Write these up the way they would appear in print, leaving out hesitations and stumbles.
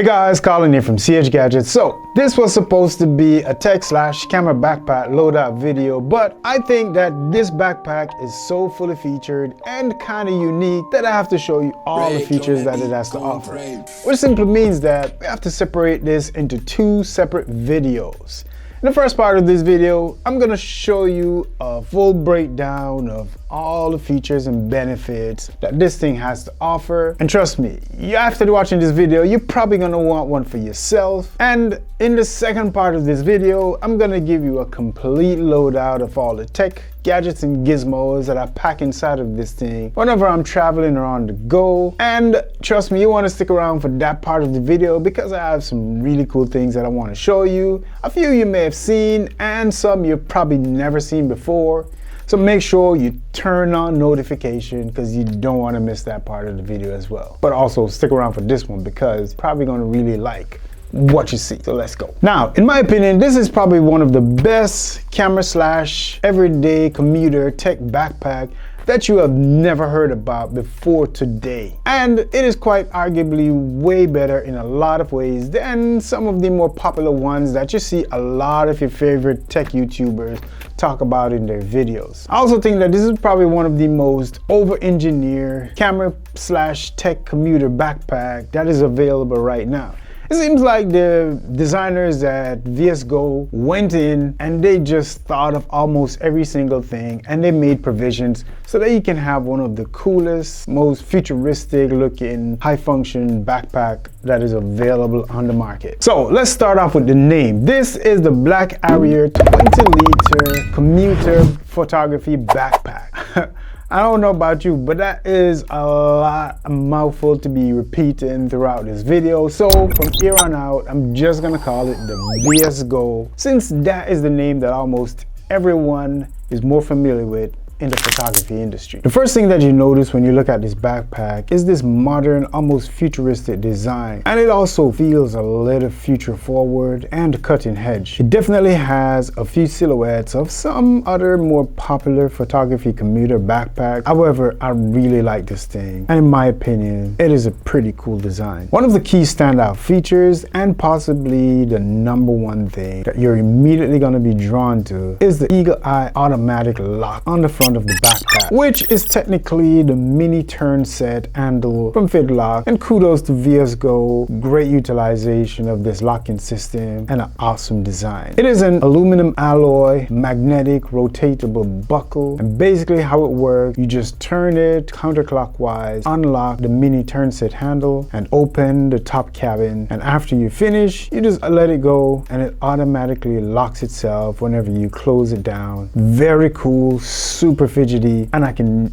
Hey guys, Colin here from CH Gadgets. So this was supposed to be a tech/camera backpack loadout video, but I think that this backpack is so fully featured and kind of unique that I have to show you all the features that it has to offer. Which simply means that we have to separate this into two separate videos. In the first part of this video, I'm gonna show you a full breakdown of all the features and benefits that this thing has to offer. And trust me, after watching this video, you're probably gonna want one for yourself. And in the second part of this video, I'm gonna give you a complete loadout of all the tech, gadgets, and gizmos that I pack inside of this thing whenever I'm traveling or on the go. And trust me, you wanna stick around for that part of the video because I have some really cool things that I wanna show you. A few you may have seen and some you've probably never seen before. So make sure you turn on notification because you don't want to miss that part of the video as well. But also stick around for this one because you're probably going to really like what you see. So let's go. Now, in my opinion, this is probably one of the best camera/everyday commuter tech backpack that you have never heard about before today. And it is quite arguably way better in a lot of ways than some of the more popular ones that you see a lot of your favorite tech YouTubers talk about in their videos. I also think that this is probably one of the most over-engineered camera/tech commuter backpack that is available right now. It seems like the designers at VSGO went in and they just thought of almost every single thing and they made provisions so that you can have one of the coolest, most futuristic looking high function backpack that is available on the market. So let's start off with the name. This is the Black Harrier 20-liter commuter photography backpack. I don't know about you, but that is a mouthful to be repeating throughout this video. So from here on out, I'm just gonna call it the VSGO, since that is the name that almost everyone is more familiar with in the photography industry. The first thing that you notice when you look at this backpack is this modern, almost futuristic design. And it also feels a little future forward and cutting edge. It definitely has a few silhouettes of some other more popular photography commuter backpack. However, I really like this thing. And in my opinion, it is a pretty cool design. One of the key standout features, and possibly the number one thing that you're immediately gonna be drawn to, is the Eagle Eye automatic lock on the front of the backpack, which is technically the mini turn set handle from Fidlock. And kudos to VSGO, great utilization of this locking system and an awesome design. It is an aluminum alloy magnetic rotatable buckle, and basically how it works, you just turn it counterclockwise, unlock the mini turn set handle and open the top cabin, and after you finish you just let it go and it automatically locks itself whenever you close it down. Very cool, super fidgety, and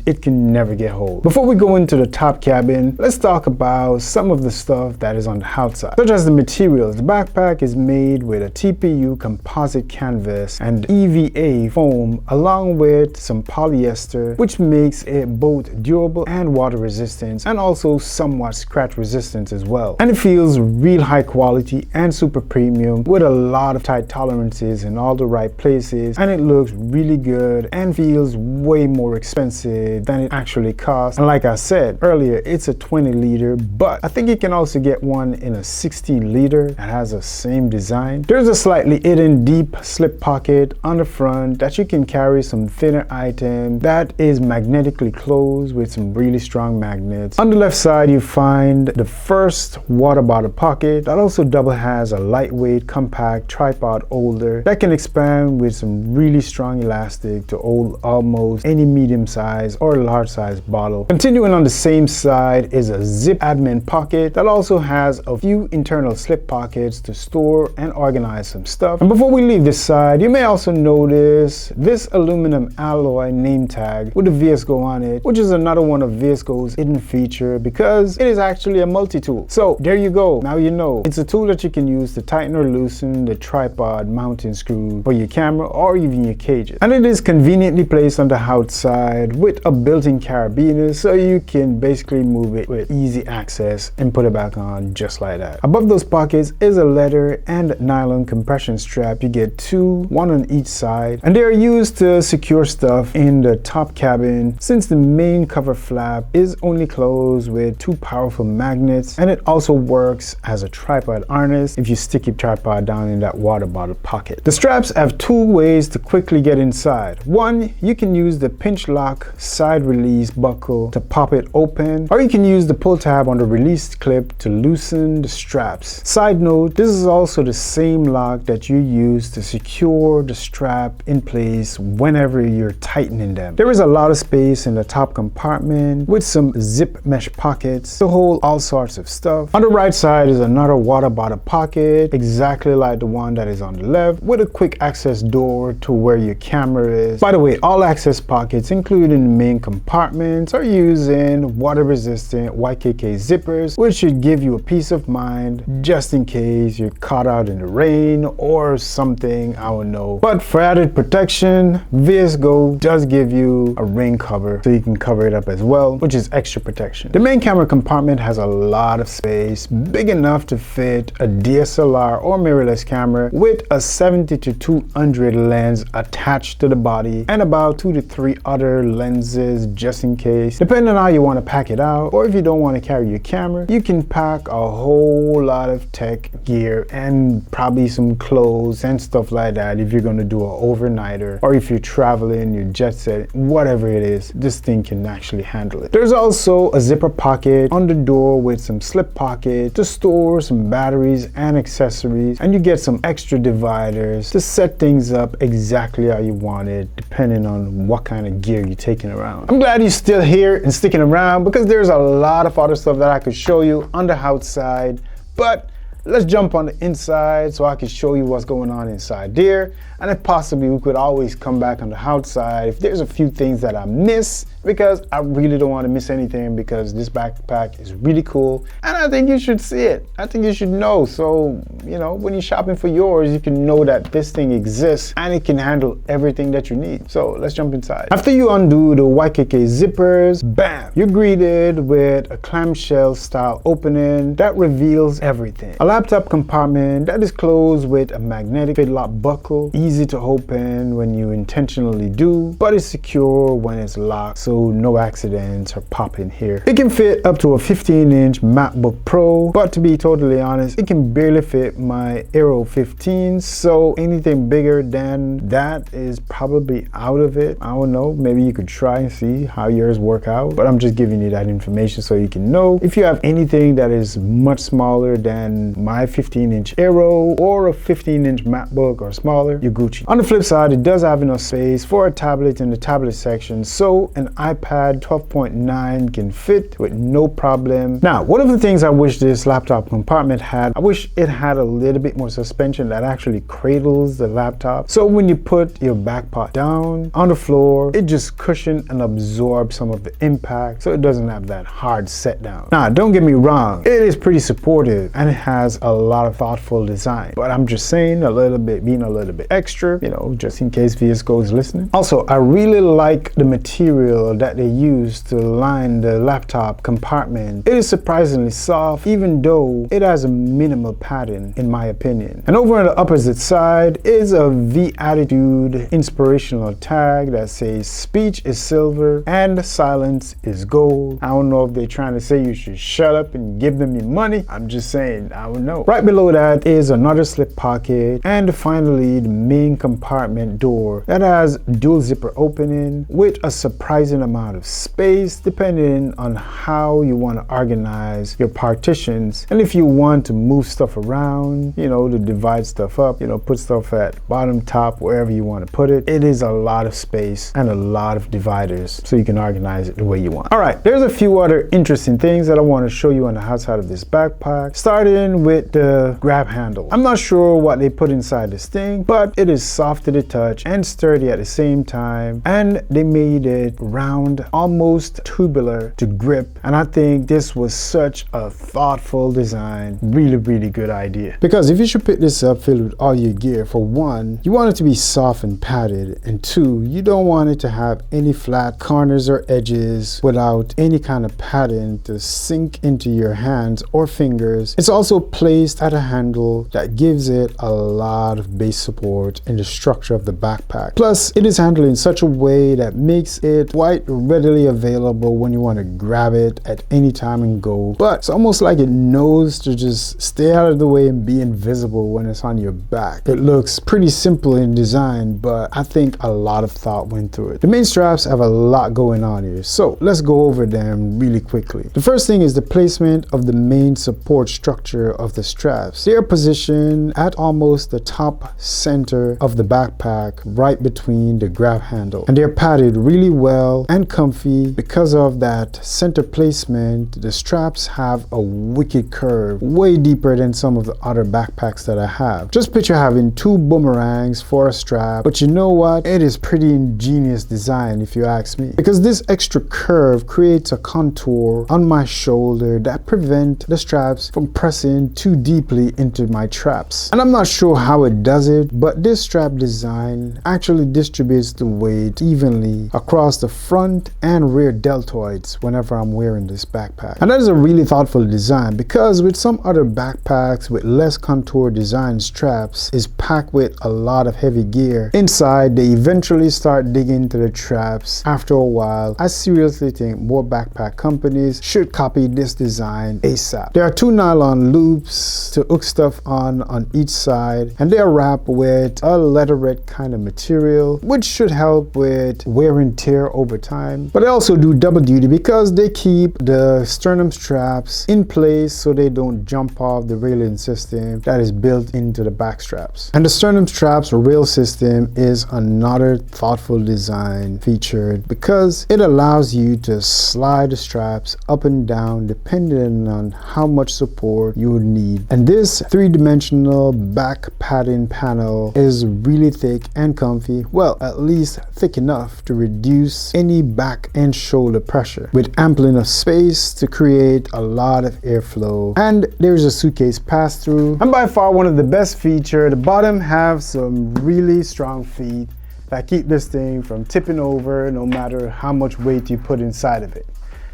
it can never get old. Before we go into the top cabin, let's talk about some of the stuff that is on the outside, such as the materials. The backpack is made with a TPU composite canvas and EVA foam along with some polyester, which makes it both durable and water resistant, and also somewhat scratch resistant as well. And it feels real high quality and super premium with a lot of tight tolerances in all the right places, and it looks really good and feels way more expensive than it actually costs. And like I said earlier, it's a 20-liter, but I think you can also get one in a 16-liter that has the same design. There's a slightly hidden deep slip pocket on the front that you can carry some thinner item that is magnetically closed with some really strong magnets. On the left side, you find the first water bottle pocket that also double has a lightweight compact tripod holder that can expand with some really strong elastic to hold almost any medium size or large size bottle. Continuing on the same side is a zip admin pocket that also has a few internal slip pockets to store and organize some stuff. And before we leave this side, you may also notice this aluminum alloy name tag with the VSGO on it, which is another one of VSGO's hidden feature because it is actually a multi-tool. So there you go. Now you know. It's a tool that you can use to tighten or loosen the tripod mounting screw for your camera or even your cages. And it is conveniently placed on on the outside with a built-in carabiner, so you can basically move it with easy access and put it back on just like that. Above those pockets is a leather and nylon compression strap. You get two, one on each side, and they are used to secure stuff in the top cabin, since the main cover flap is only closed with two powerful magnets, and it also works as a tripod harness if you stick your tripod down in that water bottle pocket. The straps have two ways to quickly get inside. One, you can use the pinch lock side release buckle to pop it open, or you can use the pull tab on the release clip to loosen the straps. Side note, this is also the same lock that you use to secure the strap in place whenever you're tightening them. There is a lot of space in the top compartment with some zip mesh pockets to hold all sorts of stuff. On the right side is another water bottle pocket, exactly like the one that is on the left, with a quick access door to where your camera is. By the way, all access pockets, including the main compartments, are using water resistant YKK zippers, which should give you a peace of mind just in case you're caught out in the rain or something, I don't know. But for added protection, VSGO does give you a rain cover so you can cover it up as well, which is extra protection. The main camera compartment has a lot of space, big enough to fit a DSLR or mirrorless camera with a 70-200 lens attached to the body and about 2 to 3 other lenses just in case. Depending on how you want to pack it out, or if you don't want to carry your camera, you can pack a whole lot of tech gear and probably some clothes and stuff like that if you're going to do an overnighter, or if you're traveling, you're jet set, whatever it is, this thing can actually handle it. There's also a zipper pocket on the door with some slip pocket to store some batteries and accessories, and you get some extra dividers to set things up exactly how you want it depending on what kind of gear you're taking around. I'm glad you're still here and sticking around, because there's a lot of other stuff that I could show you on the outside, but let's jump on the inside so I can show you what's going on inside there. And if possibly, we could always come back on the outside if there's a few things that I miss, because I really don't want to miss anything, because this backpack is really cool and I think you should see it. I think you should know. So, you know, when you're shopping for yours, you can know that this thing exists and it can handle everything that you need. So let's jump inside. After you undo the YKK zippers, bam, you're greeted with a clamshell style opening that reveals everything. A laptop compartment that is closed with a magnetic fitlock buckle, easy to open when you intentionally do, but it's secure when it's locked, so no accidents are popping here. It can fit up to a 15-inch MacBook Pro, but to be totally honest, it can barely fit my Aero 15, so anything bigger than that is probably out of it. I don't know, maybe you could try and see how yours work out, but I'm just giving you that information so you can know. If you have anything that is much smaller than my 15-inch Aero or a 15-inch MacBook or smaller, you're Gucci. On the flip side, it does have enough space for a tablet in the tablet section, so an iPad 12.9 can fit with no problem. Now, one of the things I wish this laptop compartment had, I wish it had a little bit more suspension that actually cradles the laptop, so when you put your backpack down on the floor, it just cushions and absorbs some of the impact, so it doesn't have that hard set down. Now, don't get me wrong, it is pretty supportive and it has a lot of thoughtful design, but I'm just saying being a little bit extra, you know, just in case VSGO is listening. Also, I really like the material that they use to line the laptop compartment. It is surprisingly soft, even though it has a minimal padding, in my opinion. And over on the opposite side is a V Attitude inspirational tag that says speech is silver and silence is gold. I don't know if they're trying to say you should shut up and give them your money. I'm just saying, I don't know. Right below that is another slip pocket, and finally the main compartment door that has dual zipper opening with a surprising amount of space depending on how you want to organize your partitions, and if you want to move stuff around, you know, to divide stuff up, you know, put stuff at bottom, top, wherever you want to put it. It is a lot of space and a lot of dividers, so you can organize it the way you want. All right, there's a few other interesting things that I want to show you on the outside of this backpack, starting with the grab handle. I'm not sure what they put inside this thing, but it is soft to the touch and sturdy at the same time, and they made it round, almost tubular to grip, and I think this was such a thoughtful design. Really good idea, because if you should pick this up filled with all your gear, for one, you want it to be soft and padded, and two, you don't want it to have any flat corners or edges without any kind of padding to sink into your hands or fingers. It's also placed at a handle that gives it a lot of base support in the structure of the backpack. Plus, it is handled in such a way that makes it quite readily available when you want to grab it at any time and go. But it's almost like it knows to just stay out of the way and be invisible when it's on your back. It looks pretty simple in design, but I think a lot of thought went through it. The main straps have a lot going on here, so let's go over them really quickly. The first thing is the placement of the main support structure of the straps. They are positioned at almost the top center of the backpack, right between the grab handle, and they're padded really well and comfy. Because of that center placement, the straps have a wicked curve, way deeper than some of the other backpacks that I have. Just picture having two boomerangs for a strap, but you know what? It is pretty ingenious design if you ask me, because this extra curve creates a contour on my shoulder that prevent the straps from pressing too deeply into my traps. And I'm not sure how it does it, but this strap design actually distributes the weight evenly across the front and rear deltoids whenever I'm wearing this backpack. And that is a really thoughtful design, because with some other backpacks with less contour design, straps is packed with a lot of heavy gear inside. They eventually start digging into the straps after a while. I seriously think more backpack companies should copy this design ASAP. There are two nylon loops to hook stuff on each side, and they are wrapped with a leatherette kind of material, which should help with wear and tear over time. But they also do double duty because they keep the sternum straps in place so they don't jump off the railing system that is built into the back straps. And the sternum straps rail system is another thoughtful design featured, because it allows you to slide the straps up and down depending on how much support you would need. And this three-dimensional back padding panel is really thick and comfy, well, at least thick enough to reduce any back and shoulder pressure, with ample enough space to create a lot of airflow. And there's a suitcase pass-through, and by far one of the best features. The bottom have some really strong feet that keep this thing from tipping over no matter how much weight you put inside of it.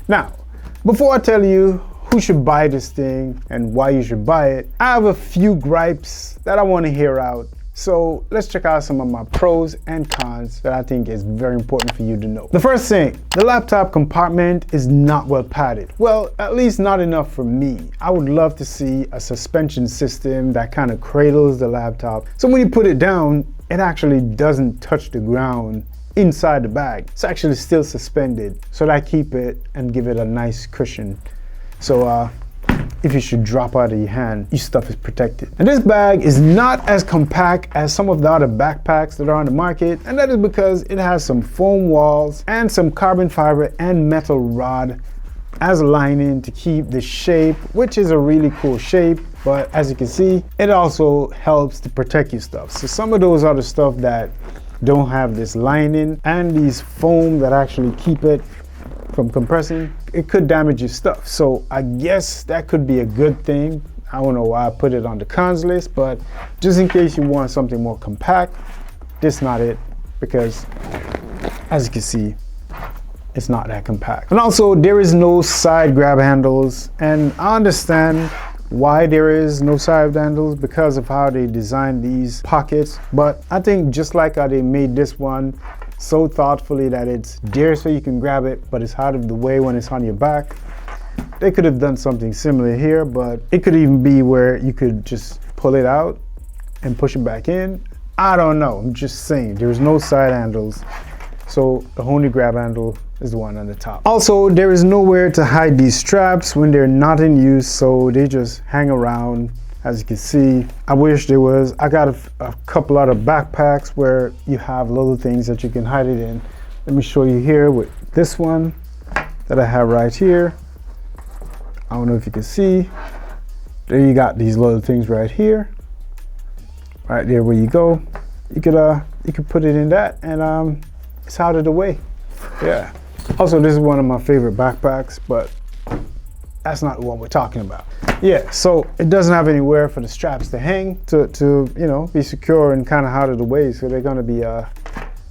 Now, before I tell you who should buy this thing and why you should buy it, I have a few gripes that I want to hear out. So let's check out some of my pros and cons that I think is very important for you to know. The first thing, the laptop compartment is not well padded. Well, at least not enough for me. I would love to see a suspension system that kind of cradles the laptop, so when you put it down, it actually doesn't touch the ground inside the bag. It's actually still suspended, so that I keep it and give it a nice cushion. So if you should drop out of your hand, your stuff is protected. And this bag is not as compact as some of the other backpacks that are on the market, and that is because it has some foam walls and some carbon fiber and metal rod as a lining to keep the shape, which is a really cool shape. But as you can see, it also helps to protect your stuff. So some of those other stuff that don't have this lining and these foam that actually keep it from compressing, it could damage your stuff. So I guess that could be a good thing. I don't know why I put it on the cons list, but just in case you want something more compact, this is not it, because as you can see, it's not that compact. And also, there is no side grab handles, and I understand why there is no side handles because of how they designed these pockets, but I think just like how they made this one so thoughtfully that it's there so you can grab it, but it's out of the way when it's on your back, they could have done something similar here. But it could even be where you could just pull it out and push it back in. I don't know, I'm just saying, there's no side handles, so the only grab handle is the one on the top. Also, there is nowhere to hide these straps when they're not in use, so they just hang around. As you can see, I wish there was. I got a couple other backpacks where you have little things that you can hide it in. Let me show you here with this one that I have right here. I don't know if you can see. there you got these little things right here, right there where you go. You could put it in that, and it's out of the way. Yeah. Also, this is one of my favorite backpacks, but that's not what we're talking about. Yeah, so it doesn't have anywhere for the straps to hang to you know, be secure and kind of out of the way, so they're gonna be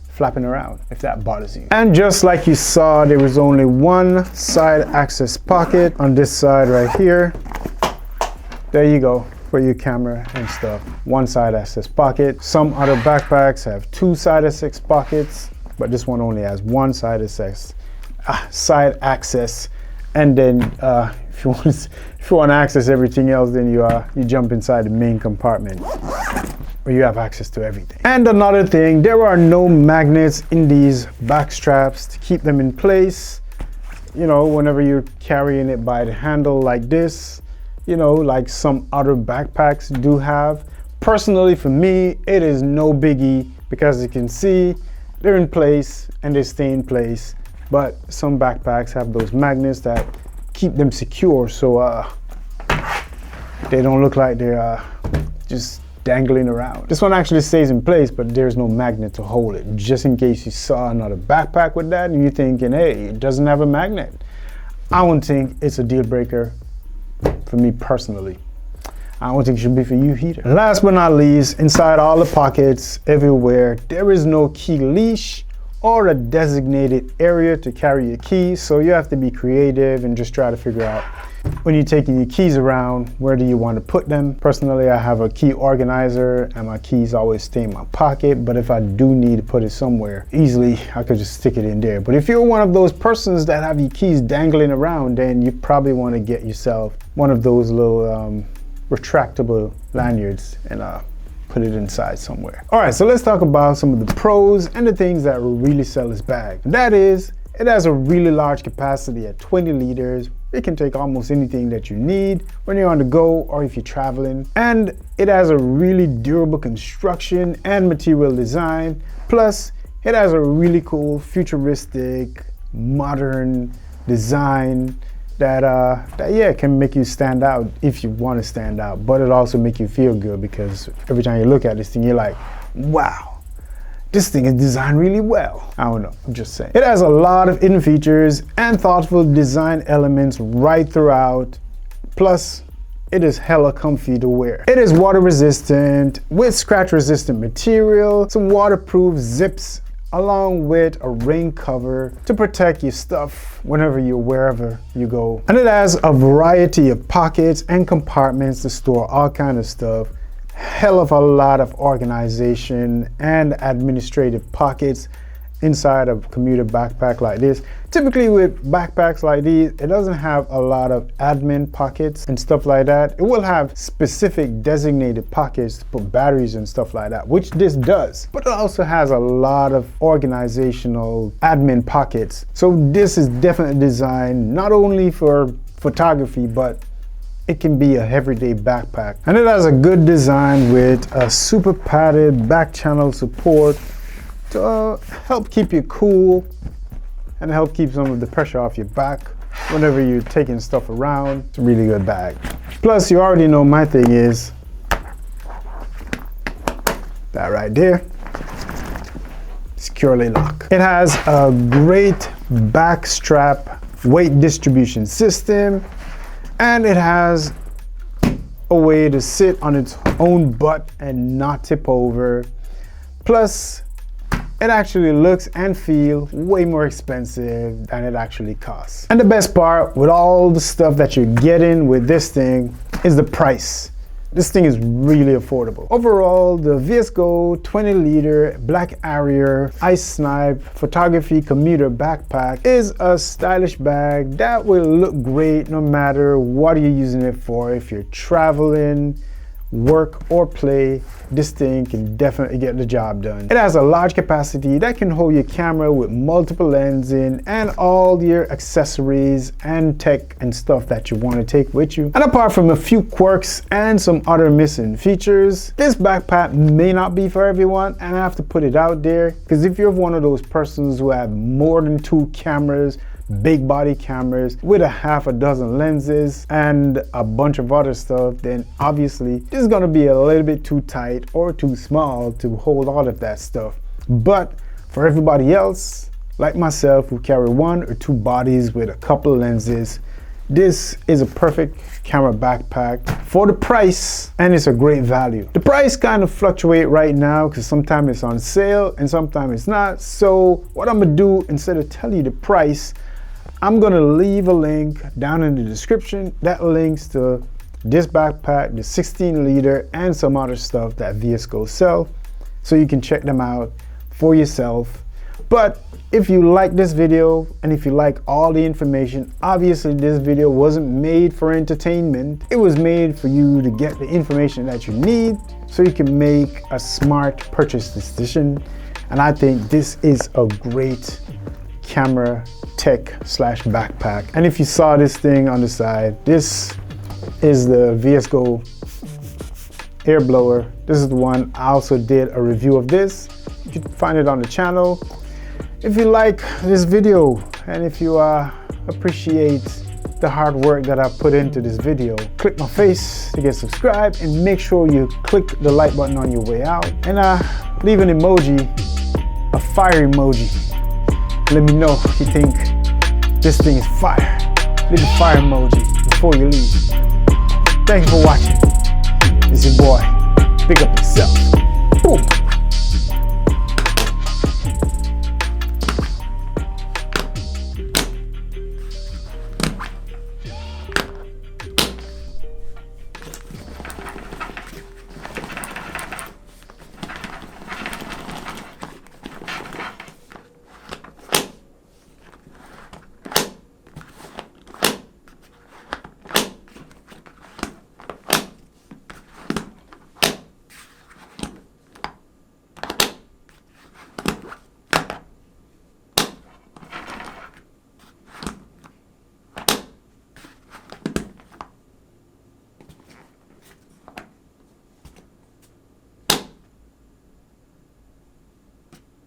flapping around if that bothers you. And just like you saw, there was only one side access pocket on this side right here. There you go, for your camera and stuff. One side access pocket. Some other backpacks have two side access pockets, but this one only has one side access. And then if you want to access everything else, then you jump inside the main compartment where you have access to everything. And another thing, there are no magnets in these back straps to keep them in place. You know, whenever you're carrying it by the handle like this, you know, like some other backpacks do have. Personally, for me, it is no biggie because you can see they're in place and they stay in place. But some backpacks have those magnets that keep them secure, so they don't look like they're just dangling around. This one actually stays in place, but there's no magnet to hold it, just in case you saw another backpack with that and you're thinking, hey, it doesn't have a magnet. I don't think it's a deal breaker for me personally. I don't think it should be for you either. Last but not least, inside all the pockets, everywhere, there is no key leash or a designated area to carry your keys, so you have to be creative and just try to figure out when you're taking your keys around, where do you want to put them. Personally, I have a key organizer and my keys always stay in my pocket, but if I do need to put it somewhere easily, I could just stick it in there. But if you're one of those persons that have your keys dangling around, then you probably want to get yourself one of those little retractable lanyards and put it inside somewhere. All right, so let's talk about some of the pros and the things that will really sell this bag. That is, it has a really large capacity at 20 liters. It can take almost anything that you need when you're on the go or if you're traveling. And it has a really durable construction and material design. Plus, it has a really cool, futuristic, modern design that yeah, can make you stand out if you want to stand out, but it also make you feel good because every time you look at this thing, you're like, wow, this thing is designed really well. I don't know, I'm just saying. It has a lot of hidden features and thoughtful design elements right throughout. Plus, it is hella comfy to wear. It is water resistant with scratch resistant material, some waterproof zips, along with a rain cover to protect your stuff wherever you go. And it has a variety of pockets and compartments to store all kind of stuff. Hell of a lot of organization and administrative pockets inside of a commuter backpack like this. Typically with backpacks like these, it doesn't have a lot of admin pockets and stuff like that. It will have specific designated pockets to put batteries and stuff like that, which this does. But it also has a lot of organizational admin pockets. So this is definitely designed not only for photography, but it can be a everyday backpack. And it has a good design with a super padded back channel support to help keep you cool and help keep some of the pressure off your back whenever you're taking stuff around. It's a really good bag. Plus, you already know my thing is that right there, securely locked. It has a great back strap weight distribution system, and it has a way to sit on its own butt and not tip over. Plus, it actually looks and feels way more expensive than it actually costs. And the best part with all the stuff that you're getting with this thing is the price. This thing is really affordable. Overall, the VSGO 20 liter Black Harrier Ice Snipe photography commuter backpack is a stylish bag that will look great no matter what you're using it for. If you're traveling, work or play, this thing can definitely get the job done. It has a large capacity that can hold your camera with multiple lenses and all your accessories and tech and stuff that you want to take with you. And apart from a few quirks and some other missing features, this backpack may not be for everyone, and I have to put it out there because if you're one of those persons who have more than 2 cameras, big body cameras with a half a dozen lenses and a bunch of other stuff, then obviously this is going to be a little bit too tight or too small to hold all of that stuff. But for everybody else, like myself, who carry 1 or 2 bodies with a couple of lenses, this is a perfect camera backpack for the price, and it's a great value. The price kind of fluctuate right now because sometimes it's on sale and sometimes it's not. So what I'm gonna do, instead of telling you the price, I'm gonna leave a link down in the description that links to this backpack, the 16 liter, and some other stuff that VSGO sell, so you can check them out for yourself. But if you like this video and if you like all the information, obviously this video wasn't made for entertainment. It was made for you to get the information that you need so you can make a smart purchase decision. And I think this is a great camera tech slash backpack. And if you saw this thing on the side, this is the VSGO air blower. This is the one. I also did a review of this. You can find it on the channel. If you like this video and if you appreciate the hard work that I put into this video, click my face to get subscribed and make sure you click the like button on your way out, and leave an emoji, a fire emoji. Let me know if you think this thing is fire. Leave a fire emoji before you leave. Thank you for watching. It's your boy. Pick up yourself.